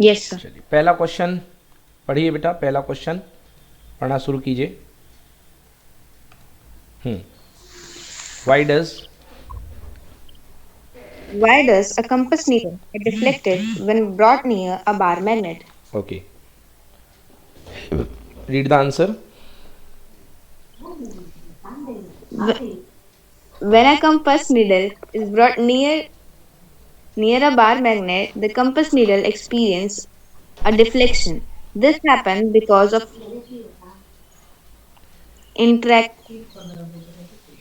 Yes sir. चलिए पहला question पढ़िए बेटा, पहला क्वेश्चन पढ़ना शुरू कीजिए। Why does, Why does a compass needle get deflected when brought near a bar magnet? Okay, read the answer. Wh- When a compass needle is brought near a bar magnet, the compass needle experiences a deflection. This happens because of interact,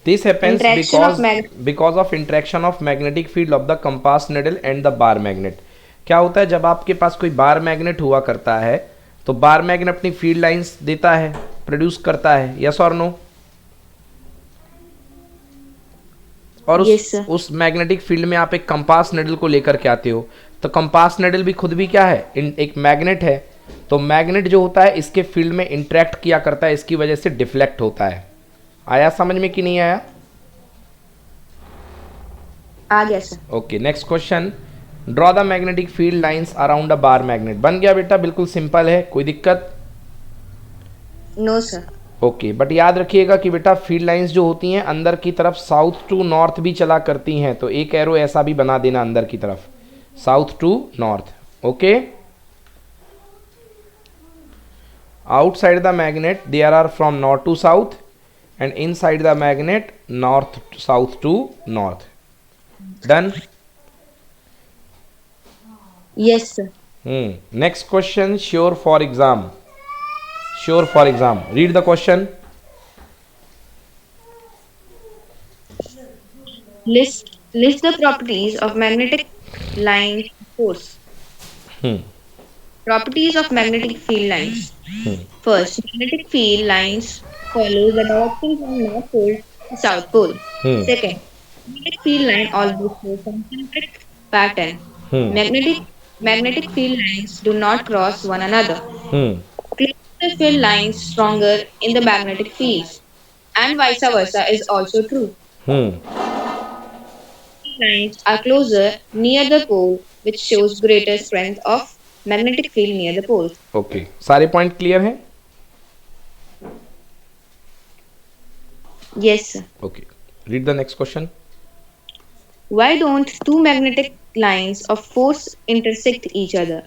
This happens interaction of because of interaction of magnetic field of the compass needle and the bar magnet। क्या होता है जब आपके पास कोई bar magnet हुआ करता है तो बार मैग्नेट अपनी फील्ड लाइंस देता है, प्रोड्यूस करता है, यस और नो। और yes sir. उस मैग्नेटिक फील्ड में आप एक कंपास निडल को लेकर के आते हो, तो कंपास निडल भी खुद भी क्या है, एक मैग्नेट है। तो मैग्नेट जो होता है इसके फील्ड में इंटरेक्ट किया करता है, इसकी वजह से डिफ्लेक्ट होता है। आया समझ में कि नहीं आया? आ गया sir. Okay, next question. Draw the magnetic field lines around a bar magnet. बन गया बेटा, बिल्कुल सिंपल है, कोई दिक्कत? No sir. ओके, बट याद रखिएगा कि बेटा फील्ड लाइंस जो होती हैं अंदर की तरफ साउथ टू नॉर्थ भी चला करती हैं, तो एक एरो ऐसा भी बना देना अंदर की तरफ, south to north. Okay, outside the magnet there are from north to south and inside the magnet north south to north। done? Yes sir. Next question, sure for exam, sure for exam, read the question। List the properties of magnetic line force. Properties of magnetic field lines. First, magnetic field lines follow the direction from North Pole to South Pole. hmm Second, magnetic field line always show concentric pattern. hmm Magnetic magnetic field lines do not cross one another. hmm Closer field lines stronger in the magnetic fields, and vice versa is also true. hmm Lines are closer near the pole, which shows greater strength of magnetic field near the poles. Okay, सारे point clear हैं? Yes, sir. Okay, read the next question. Why don't two magnetic lines of force intersect each other?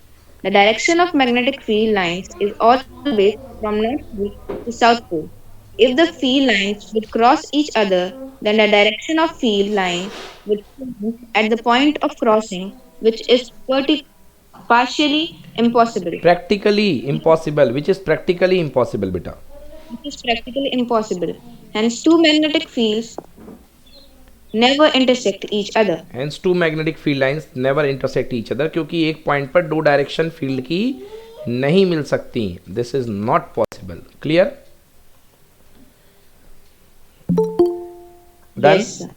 The direction of magnetic field lines is always from North Pole to South Pole. If the field lines would cross each other, then the direction of field line would change at the point of crossing, which is partially impossible. Practically impossible, which is practically impossible बेटा। Which is practically impossible. Hence, two magnetic fields never intersect each other. Hence two magnetic field lines never intersect each other, क्योंकि एक point पर दो direction field की नहीं मिल सकती, this is not possible. Clear? Done? Yes, sir.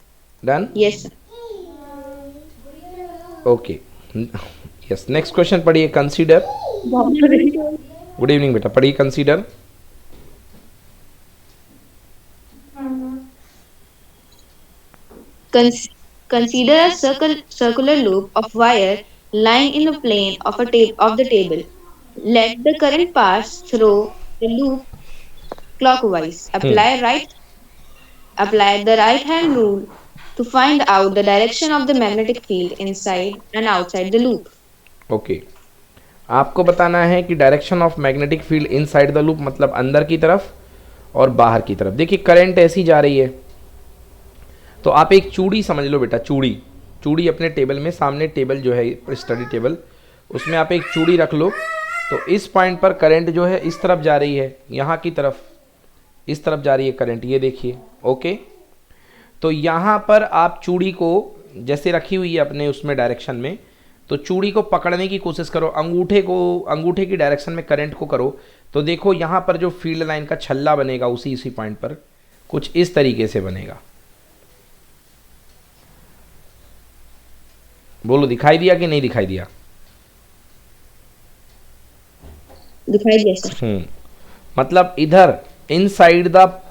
Done? Yes, sir. Okay, yes, next question पढ़िए। Consider, good evening बेटा, पढ़िए consider. Consider a circular loop of wire lying in the plane of of the table. Let the current pass through the loop clockwise. Apply the right hand rule to find out the direction of the magnetic field inside and outside the loop. Okay, आपको बताना है कि direction of magnetic field inside the loop मतलब अंदर की तरफ और बाहर की तरफ। देखिए करंट ऐसी जा रही है, तो आप एक चूड़ी समझ लो बेटा, चूड़ी, चूड़ी अपने टेबल में, सामने टेबल जो है स्टडी टेबल, उसमें आप एक चूड़ी रख लो। तो इस पॉइंट पर करंट जो है इस तरफ जा रही है, यहाँ की तरफ, इस तरफ जा रही है करंट, ये देखिए। ओके, तो यहाँ पर आप चूड़ी को जैसे रखी हुई है अपने उसमें डायरेक्शन में, तो चूड़ी को पकड़ने की कोशिश करो, अंगूठे की डायरेक्शन में करंट को करो, तो देखो यहाँ पर जो फील्ड लाइन का छल्ला बनेगा उसी पॉइंट पर कुछ इस तरीके से बनेगा। बोलो दिखाई दिया कि नहीं दिखाई दिया? दिखाई दिया सर। मतलब इधर इनसाइड द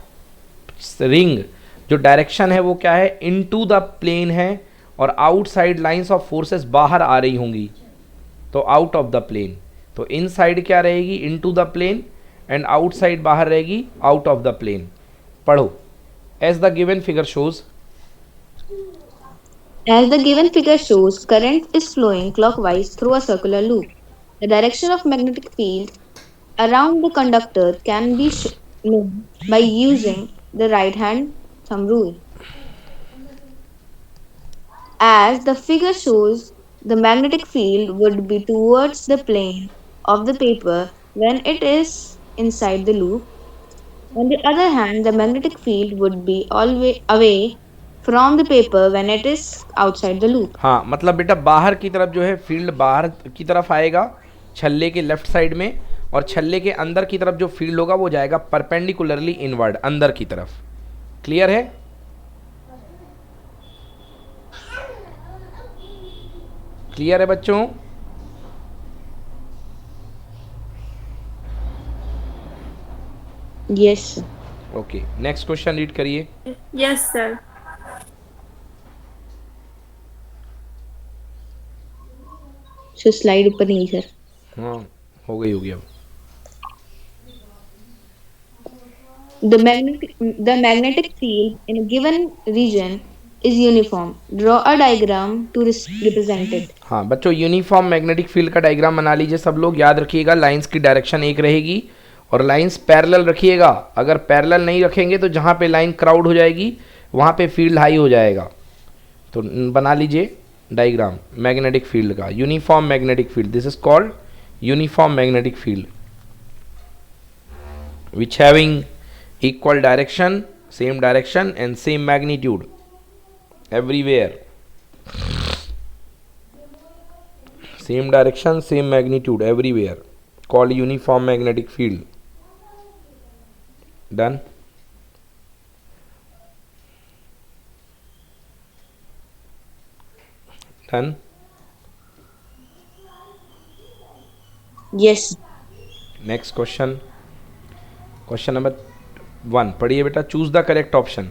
रिंग जो डायरेक्शन है वो क्या है, इनटू द प्लेन है, और आउटसाइड लाइंस ऑफ फोर्सेस बाहर आ रही होंगी। तो आउट ऑफ द प्लेन। तो इनसाइड क्या रहेगी, into the plane, and outside बाहर रहेगी, आउट ऑफ द प्लेन। पढ़ो। As the given figure shows. As the given figure shows, current is flowing clockwise through a circular loop. The direction of magnetic field around the conductor can be known by using the right hand thumb rule. As the figure shows, the magnetic field would be towards the plane of the paper when it is inside the loop. On the other hand, the magnetic field would be always away from the paper when it is outside the loop. हाँ, मतलब बेटा बाहर की तरफ जो है field बाहर की तरफ आएगा छल्ले के लेफ्ट साइड में, और छल्ले के अंदर की तरफ जो फील्ड होगा वो जाएगा परपेंडिकुलरली इनवर्ड, अंदर की तरफ। क्लियर है? क्लियर है बच्चों? Yes, sir. Okay, next question read करिए। Yes, sir. So slide ऊपर नहीं है, सर। हाँ, हो गई होगी अब। The magnetic field in a given region is uniform. Draw a diagram to represent it. हाँ बच्चों, यूनिफॉर्म मैग्नेटिक फील्ड का डायग्राम बना लीजिए सब लोग। याद रखिएगा लाइंस की डायरेक्शन एक रहेगी और लाइंस पैरेलल रखिएगा। अगर पैरेलल नहीं रखेंगे तो जहाँ पे लाइन क्राउड हो जाएगी वहाँ पे फील्ड हाई हो जाएगा। तो बना लीजिए डायग्राम मैग्नेटिक फील्ड का, uniform magnetic field. This is called uniform magnetic field which having equal direction, same direction and same magnitude everywhere. Same direction, same magnitude everywhere, called uniform magnetic field. Done? Done? Yes. Next question. Question number 1 पढ़िए बेटा। Choose the correct option.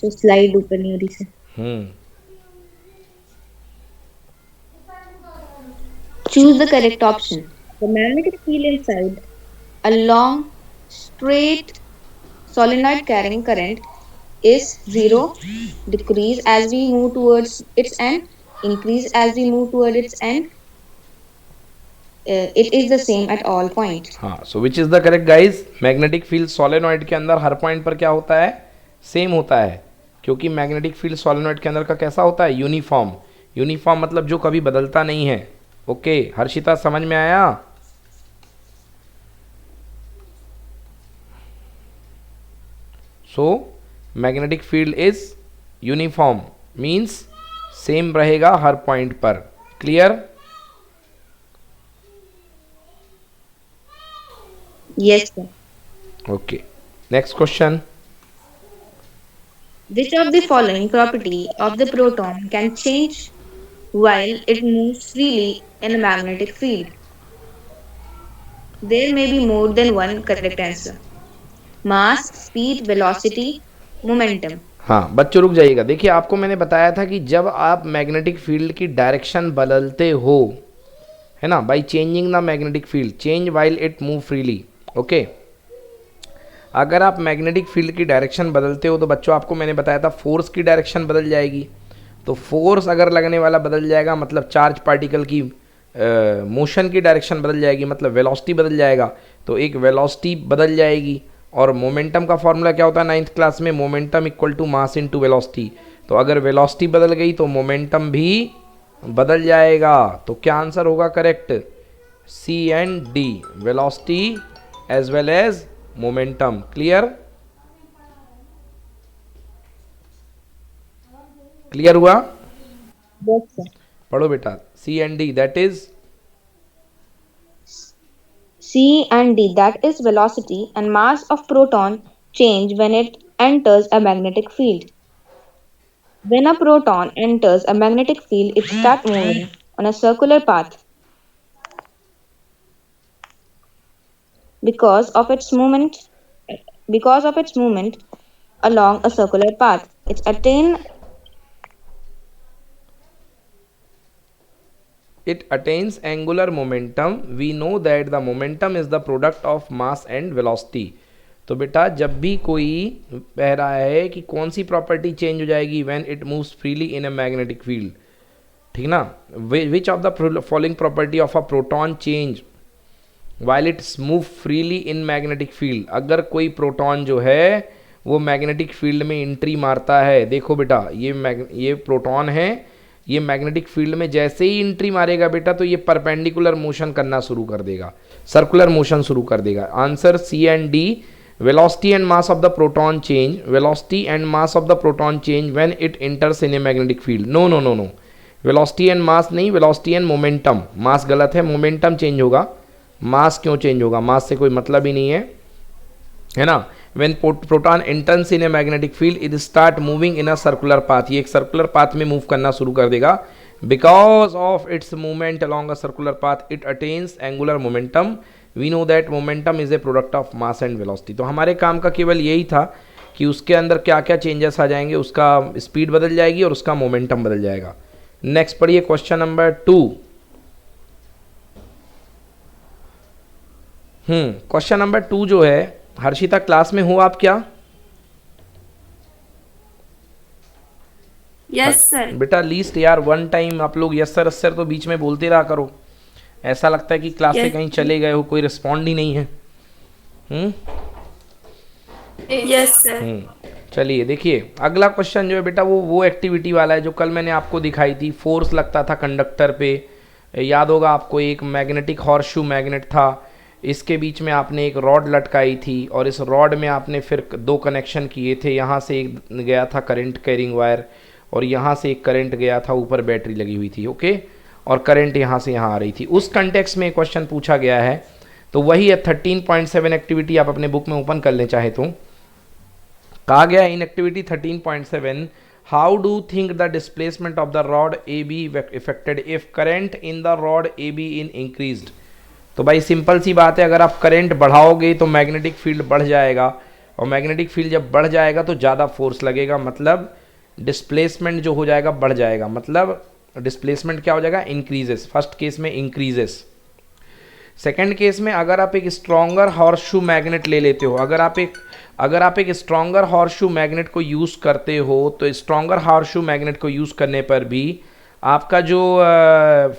So slide ऊपर नहीं हो रही, sir. Choose the correct option. The magnetic field inside a long, straight solenoid carrying current is 0, decrease as we move towards its end, increase as we move toward its end. It is the same at all points. हाँ, so which is the correct guys? Magnetic field solenoid के अंदर हर point पर क्या होता है? Same होता है, क्योंकि मैग्नेटिक फील्ड सोलेनॉइड के अंदर का कैसा होता है? यूनिफॉर्म। यूनिफॉर्म मतलब जो कभी बदलता नहीं है। ओके, हर्षिता समझ में आया? So magnetic field is uniform means same रहेगा हर पॉइंट पर। Clear? Yes, sir. Okay. Next question. Which of the following property of the proton can change while it moves freely in a magnetic field? There may be more than one correct answer. Mass, speed, velocity, momentum. हाँ बच्चों रुक जाइएगा। देखिए आपको मैंने बताया था कि जब आप मैग्नेटिक फील्ड की डायरेक्शन बदलते हो, है ना, by changing the magnetic field, change while it move freely. Okay, अगर आप मैग्नेटिक फील्ड की डायरेक्शन बदलते हो तो बच्चों आपको मैंने बताया था फोर्स की डायरेक्शन बदल जाएगी। तो फोर्स अगर लगने वाला बदल जाएगा मतलब चार्ज पार्टिकल की मोशन की डायरेक्शन बदल जाएगी, मतलब वेलोसिटी बदल जाएगा। तो एक वेलोसिटी बदल जाएगी। और मोमेंटम का फॉर्मूला क्या होता है 9th क्लास में? Momentum equal to mass into velocity. तो अगर वेलोसिटी बदल गई तो मोमेंटम भी बदल जाएगा। तो क्या आंसर होगा correct? C and D, velocity as well as momentum. Clear? Clear हुआ? Yes, sir. पढ़ो बेटा। C and D that is C and D, that is velocity and mass of proton change when it enters a magnetic field. When a proton enters a magnetic field, it starts moving on a circular path. Because of its movement, because of its movement, along a circular path. It attains angular momentum. We know that the momentum is the product of mass and velocity. तो बेटा जब भी कोई कह रहा है कि कौन सी प्रॉपर्टी चेंज हो जाएगी when it moves freely in a magnetic field, ठीक ना, which of the following property of a proton change while it's move freely in magnetic field. अगर कोई प्रोटॉन जो है वो मैग्नेटिक फील्ड में एंट्री मारता है, देखो बेटा ये प्रोटॉन है, ये मैग्नेटिक फील्ड में जैसे ही एंट्री मारेगा बेटा तो ये परपेंडिकुलर मोशन करना शुरू कर देगा, सर्कुलर मोशन शुरू कर देगा। Answer C and D. Velocity and mass of the proton change, velocity and mass of the proton change when it enters in a magnetic field. No no no no, velocity and mass नहीं, velocity and momentum. मास गलत है, momentum change होगा। मास क्यों change होगा, मास से कोई मतलब ही नहीं है ना। When proton enters in a magnetic field it start moving in a circular path, ये एक सर्कुलर पाथ में मूव करना शुरू कर देगा। Because of its movement along a circular path it attains angular momentum. We know that momentum is a product of mass and velocity. तो हमारे काम का केवल यही था कि उसके अंदर क्या क्या चेंजेस आ जाएंगे, उसका स्पीड बदल जाएगी और उसका मोमेंटम बदल जाएगा। नेक्स्ट पढ़िए क्वेश्चन नंबर 2। क्वेश्चन नंबर 2 जो है, हर्षिता क्लास में हो आप क्या? Yes sir. बेटा लीस्ट यार वन टाइम आप लोग यस सर तो बीच में बोलते रहा करो। ऐसा लगता है कि क्लास से कहीं चले गए हो, कोई रिस्पॉन्ड ही नहीं है। Yes sir. चलिए देखिए अगला क्वेश्चन जो है बेटा वो एक्टिविटी वाला है जो कल मैंने आपको दिखाई थी। फोर्स लगता था कंडक्टर पे, याद होगा आपको, एक मैग्नेटिक हॉर्सशू मैग्नेट था, इसके बीच में आपने एक रॉड लटकाई थी और इस रॉड में आपने फिर दो कनेक्शन किए थे। यहाँ से एक गया था करंट कैरिंग वायर और यहाँ से एक करंट गया था, ऊपर बैटरी लगी हुई थी, ओके, और करंट यहाँ से यहाँ आ रही थी। उस कंटेक्स्ट में क्वेश्चन पूछा गया है, तो वही है 13.7 एक्टिविटी। आप अपने बुक में ओपन कर लें चाहे तो। कहा गया in activity 13.7, how do think the displacement of the rod A B affected if current in the rod A B in increased. तो भाई सिंपल सी बात है, अगर आप करंट बढ़ाओगे तो मैग्नेटिक फील्ड बढ़ जाएगा और मैग्नेटिक फील्ड जब बढ़ जाएगा तो ज़्यादा फोर्स लगेगा, मतलब डिस्प्लेसमेंट जो हो जाएगा बढ़ जाएगा, मतलब डिस्प्लेसमेंट क्या हो जाएगा, इंक्रीजेस। फर्स्ट केस में इंक्रीजेस। सेकेंड केस में अगर आप एक स्ट्रॉन्गर हॉर्सशू मैग्नेट ले लेते हो, अगर आप एक स्ट्रॉन्गर हॉर्सशू मैग्नेट को यूज़ करते हो तो स्ट्रॉन्गर हॉर्सशू मैग्नेट को यूज़ करने पर भी आपका जो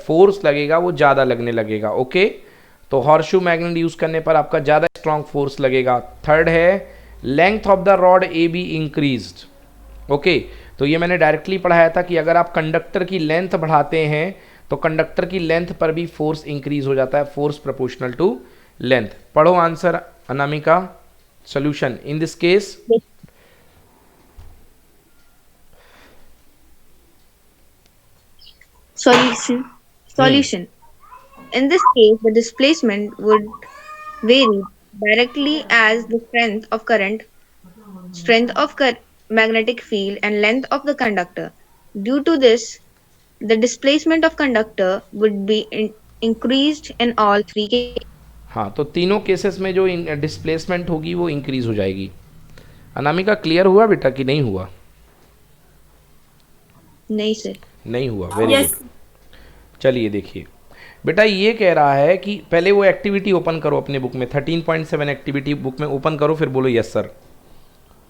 फोर्स लगेगा वो ज़्यादा लगने लगेगा, ओके। तो हॉर्सशू मैग्नेट यूज़ करने पर आपका ज़्यादा स्ट्रॉन्ग फोर्स लगेगा। थर्ड है length of the rod A be increased, okay. तो ये मैंने डायरेक्टली पढ़ाया था कि अगर आप कंडक्टर की लेंथ बढ़ाते हैं तो कंडक्टर की लेंथ पर भी फोर्स इंक्रीज हो जाता है, फोर्स प्रोपोर्शनल टू लेंथ। पढ़ो answer Anamika, solution in this case. Solution. In this case, the displacement would vary directly as the strength of current, magnetic field, and length of the conductor. Due to this, the displacement of conductor would be increased in all three cases. हाँ, तो तीनों cases में जो displacement होगी वो increase हो जाएगी। Anamika clear हुआ बेटा कि नहीं हुआ? नहीं सर। नहीं हुआ, वेरी गुड। चलिए देखिए बेटा, ये कह रहा है कि पहले वो एक्टिविटी ओपन करो अपने बुक में, 13.7 एक्टिविटी बुक में ओपन करो, फिर बोलो यस सर।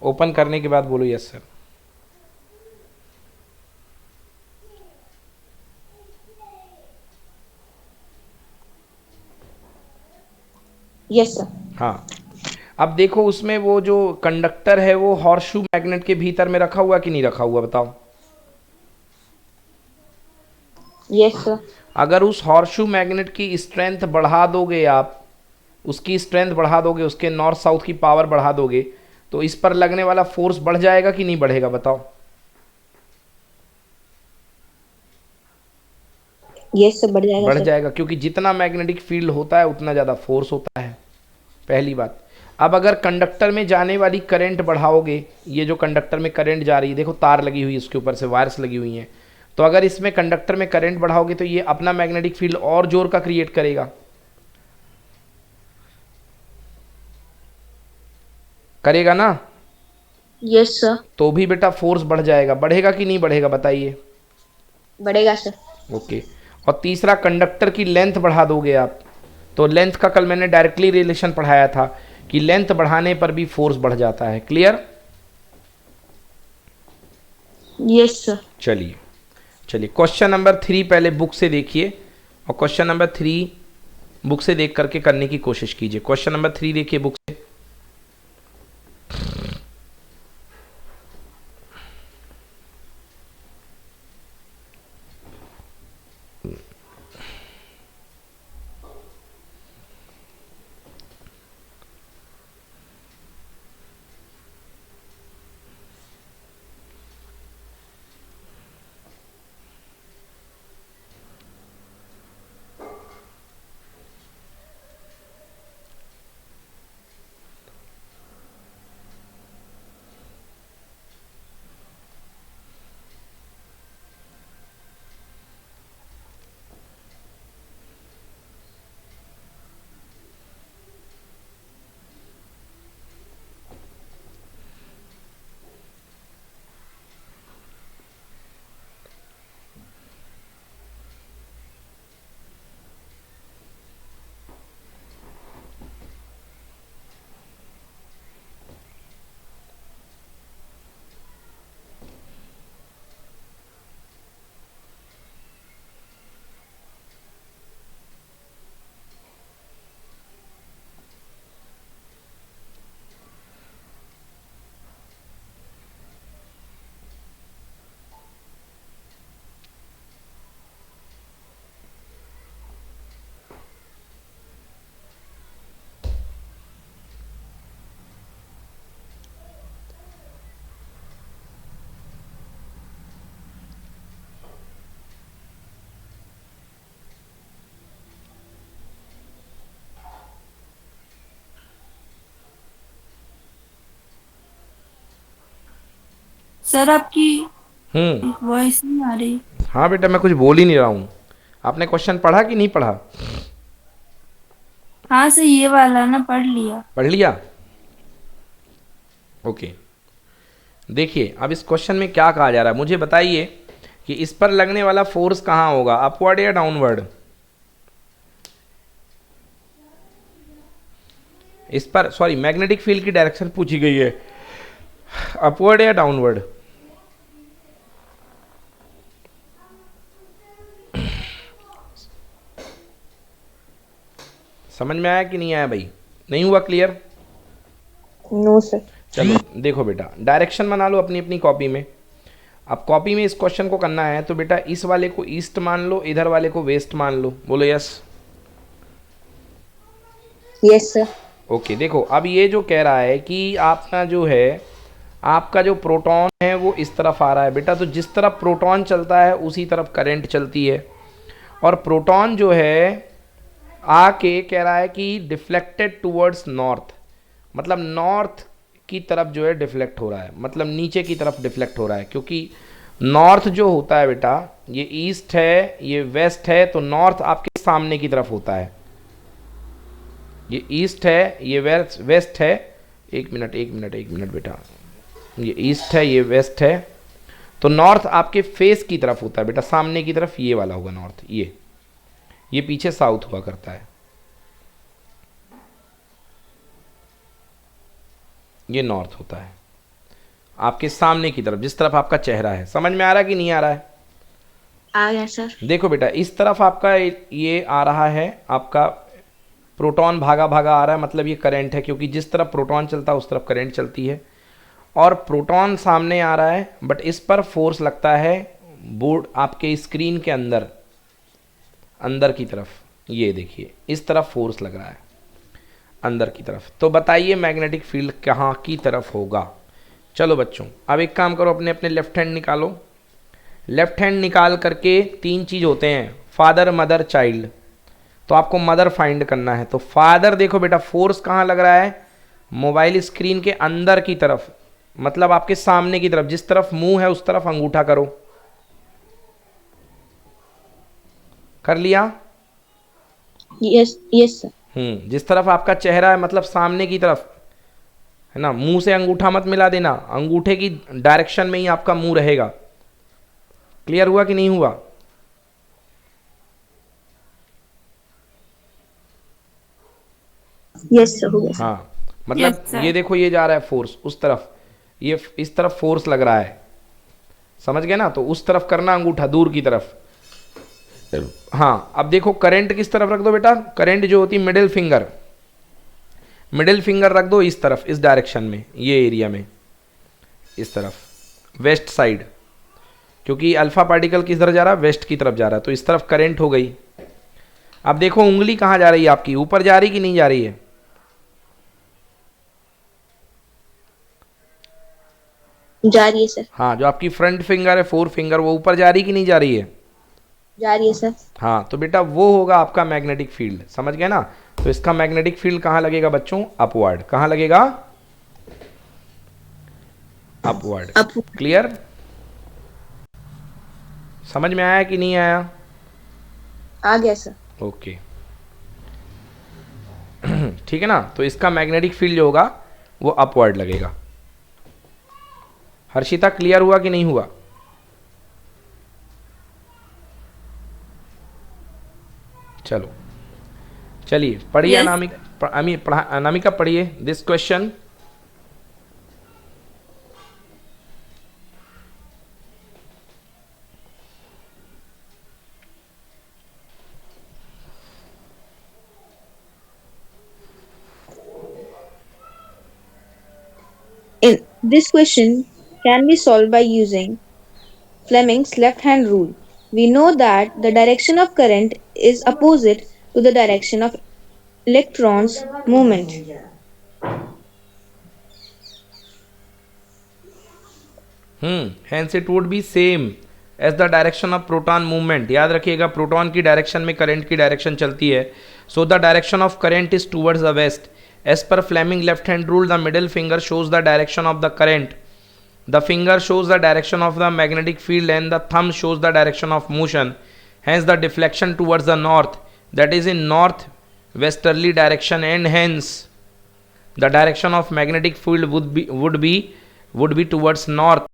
ओपन करने के बाद बोलो यस सर। Yes sir. हाँ, अब देखो उसमें वो जो कंडक्टर है वो हॉर्सशू मैग्नेट के भीतर में रखा हुआ कि नहीं रखा हुआ, बताओ। Yes sir. अगर उस हॉर्सशू मैग्नेट की स्ट्रेंथ बढ़ा दोगे आप, उसकी स्ट्रेंथ बढ़ा दोगे, उसके नॉर्थ साउथ की पावर बढ़ा दोगे, तो इस पर लगने वाला फोर्स बढ़ जाएगा कि नहीं बढ़ेगा, बताओ। यस सर, बढ़ जाएगा। बढ़ जाएगा, क्योंकि जितना मैग्नेटिक फील्ड होता है उतना ज़्यादा फोर्स होता है, पहली बात। अब अगर कंडक्टर में जाने वाली करंट बढ़ाओगे, ये जो कंडक्टर में करंट जा रही है, देखो तार लगी हुई है, उसके ऊपर से वायर्स लगी हुई हैं, तो अगर इसमें कंडक्टर में करंट बढ़ाओगे तो ये अपना मैग्नेटिक फील्ड और जोर का क्रिएट करेगा, करेगा ना। Yes sir. तो भी बेटा फोर्स बढ़ जाएगा, बढ़ेगा कि नहीं बढ़ेगा बताइए। बढ़ेगा सर। ओके। और तीसरा, कंडक्टर की लेंथ बढ़ा दोगे आप, तो लेंथ का कल मैंने डायरेक्टली रिलेशन पढ़ाया था कि लेंथ बढ़ाने पर भी फोर्स बढ़ जाता है। क्लियर? Yes sir. चलिए चलिए, क्वेश्चन नंबर 3 पहले बुक से देखिए, और क्वेश्चन नंबर 3 बुक से देख करके करने की कोशिश कीजिए। क्वेश्चन नंबर 3 देखिए बुक से। सर आपकी हम्म। वॉइस नहीं आ रही। हाँ बेटा, मैं कुछ बोल ही नहीं रहा हूँ। आपने क्वेश्चन पढ़ा कि नहीं पढ़ा? हाँ सर, ये वाला ना पढ़ लिया। पढ़ लिया? ओके। देखिए अब इस क्वेश्चन में क्या कहा जा रहा है, मुझे बताइए कि इस पर लगने वाला फोर्स कहाँ होगा, अपवर्ड या डाउनवर्ड? इस पर सॉरी, मैग्नेटिक फील्ड की डायरेक्शन पूछी गई है, अपवर्ड या डाउनवर्ड? समझ में आया कि नहीं आया भाई? नहीं हुआ क्लियर? No sir. चलो देखो बेटा, डायरेक्शन बना लो अपनी अपनी कॉपी में। अब कॉपी में इस क्वेश्चन को करना है तो बेटा इस वाले को ईस्ट मान लो, इधर वाले को वेस्ट मान लो। बोलो यस। Yes sir. ओके, देखो अब ये जो कह रहा है कि आपका जो है, आपका जो प्रोटॉन है वो इस तरफ आ रहा है बेटा, तो जिस तरफ प्रोटॉन चलता है उसी तरफ करंट चलती है। और प्रोटॉन जो है आके कह रहा है कि डिफ्लेक्टेड टूवर्ड्स नॉर्थ, मतलब नॉर्थ की तरफ जो है डिफ्लेक्ट हो रहा है, मतलब नीचे की तरफ डिफ्लेक्ट हो रहा है, क्योंकि नॉर्थ जो होता है बेटा, ये ईस्ट है ये वेस्ट है, तो नॉर्थ आपके सामने की तरफ होता है। ये ईस्ट है ये वेस्ट वेस्ट है, एक मिनट एक मिनट एक मिनट बेटा, ये ईस्ट है ये वेस्ट है, तो नॉर्थ आपके फेस की तरफ होता है बेटा, सामने की तरफ ये वाला होगा नॉर्थ, ये पीछे साउथ हुआ करता है, ये नॉर्थ होता है आपके सामने की तरफ, जिस तरफ आपका चेहरा है। समझ में आ रहा है कि नहीं आ रहा है? आ गया सर। देखो बेटा, इस तरफ आपका ये आ रहा है, आपका प्रोटॉन भागा भागा आ रहा है, मतलब ये करंट है, क्योंकि जिस तरफ प्रोटॉन चलता है उस तरफ करंट चलती है। और प्रोटॉन सामने आ रहा है, बट इस पर फोर्स लगता है बोर्ड आपके स्क्रीन के अंदर, अंदर की तरफ, ये देखिए इस तरफ फोर्स लग रहा है अंदर की तरफ। तो बताइए मैग्नेटिक फील्ड कहाँ की तरफ होगा? चलो बच्चों, अब एक काम करो, अपने अपने लेफ्ट हैंड निकालो। लेफ्ट हैंड निकाल करके तीन चीज़ होते हैं, फादर मदर चाइल्ड, तो आपको मदर फाइंड करना है। तो फादर देखो बेटा, फोर्स कहाँ लग रहा है? मोबाइल स्क्रीन के अंदर की तरफ, मतलब आपके सामने की तरफ, जिस तरफ मुंह है उस तरफ अंगूठा करो। कर लिया? Yes yes sir. जिस तरफ आपका चेहरा है, मतलब सामने की तरफ है ना। मुंह से अंगूठा मत मिला देना, अंगूठे की डायरेक्शन में ही आपका मुंह रहेगा। क्लियर हुआ कि नहीं हुआ? यस सर, हो गया सर। हाँ, यस मतलब सर। ये देखो, ये जा रहा है फोर्स उस तरफ, ये इस तरफ फोर्स लग रहा है, समझ गए ना। तो उस तरफ करना अंगूठा, दूर की तरफ। हाँ, अब देखो करंट किस तरफ रख दो बेटा, करंट जो होती है मिडिल फिंगर, मिडिल फिंगर रख दो इस तरफ, इस डायरेक्शन में, ये एरिया में, इस तरफ वेस्ट साइड, क्योंकि अल्फा पार्टिकल किधर जा रहा है, वेस्ट की तरफ जा रहा है, तो इस तरफ करंट हो गई। अब देखो उंगली कहाँ जा रही है आपकी, ऊपर जा रही कि नहीं जा रही है? जा रही है सर। हाँ, जो आपकी फ्रंट फिंगर है, फोर फिंगर, वो ऊपर जा रही कि नहीं जा रही है? जा रही है सर। हाँ, तो बेटा वो होगा आपका मैग्नेटिक फील्ड, समझ गए ना। तो इसका मैग्नेटिक फील्ड कहाँ लगेगा बच्चों? अपवर्ड। कहाँ लगेगा? अपवर्ड। अब क्लियर? समझ में आया कि नहीं आया? आ गया सर। ओके, ठीक है ना। तो इसका मैग्नेटिक फील्ड जो होगा वो अपवर्ड लगेगा। हर्षिता क्लियर हुआ कि नहीं हुआ? चलो, चलिए पढ़िए यस। अनामिका पढ़िए this question. This question can be solved by using Fleming's left-hand rule. We know that the direction of current is opposite to the direction of electrons' movement. Hence it would be same as the direction of proton movement। याद रखिएगा, proton की direction में current की direction चलती है। So the direction of current is towards the west. As per Fleming left hand rule, the middle finger shows the direction of the current, the finger shows the direction of the magnetic field, and the thumb shows the direction of motion. Hence the deflection towards the north, that is in north westerly direction, and hence the direction of magnetic field would be towards north.